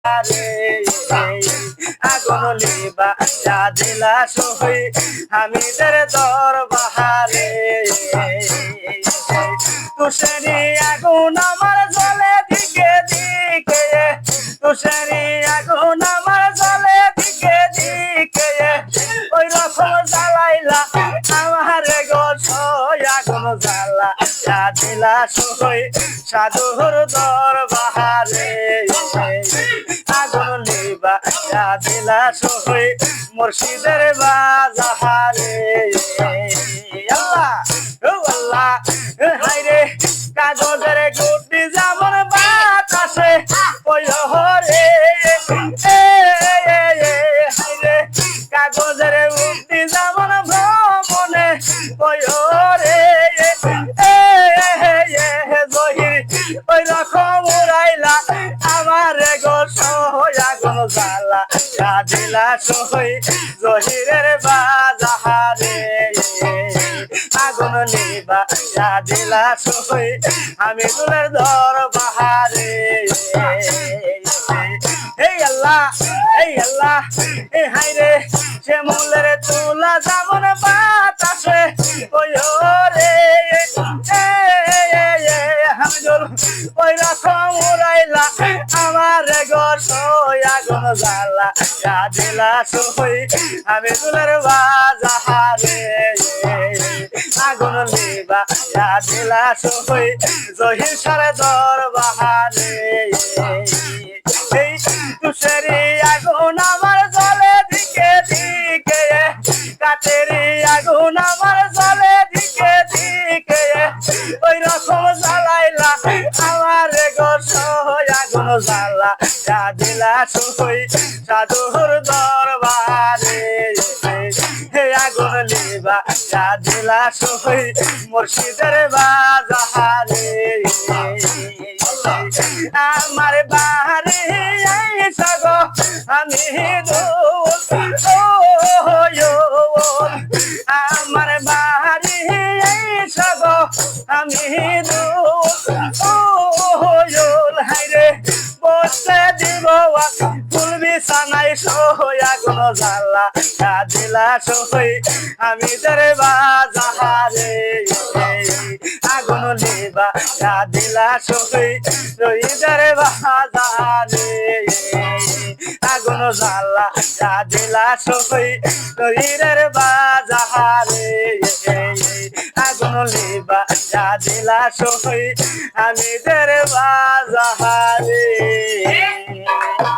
রে আগুন লিবা দিলা সই হামিদের দরবারে তুষারি আগুন আমার জলে দিকে দিকে তুষারি আগুন আমার জলে দিকে দিকে ওই রকম জ্বালাইলা আমার গোসই আগুন জ্বালা দিলা সই সাধুর দরবারে আগুন লিবা দিলা সই মুর্শিদের বাজারে আল্লাহ ও আল্লাহ হায়রে কাগজের গুটি যেমন বাতাসে ওই হরে হায়রে কাগজের গুটি যেমন ভ্রমণে ওই হরে জহির ওই রকম উড়াইলা আমার গোসই আগুন জ্বালা দিলা সই জহিরের বাজারে আগুন লিবা দিলা সই আমি দুলের দরবারে এই আল্লাহ এই হায়রে সে মূলের তুলা যেমন বাতাসে ওই রে হামিদুল ওই রকম উড়াইলা আমার গোসই আগুন জ্বালা দিলা সই আমি দুলের বাজারে আগুন লিবা দিলা সই জহির সারে দরবারে এই তুষারি আগুন আমার জলে দিকে দিকে কাটেরি আগুন আমার জলে দিকে দিকে ওই রকম জ্বালাইলা আমার গোসই আগুন জ্বালা দিলা সই সাধুর দরবারে আগুন লিবা দিলা সই মুর্শিদের বাজারে আমার বাহারে সাগো আমি আমার বাহারে সাগো আমি হাইরে বসে দিব ফুল বিছানায় সই আগুন জ্বালা দিলা সই আমি তোরে বাজারে আগুন লিবা দিলা সই রইদার বাজারে আগুন জ্বালা দিলা সই রইদার বাজারে আগুন লিবা দিলা সই আমি তোরে বাজারে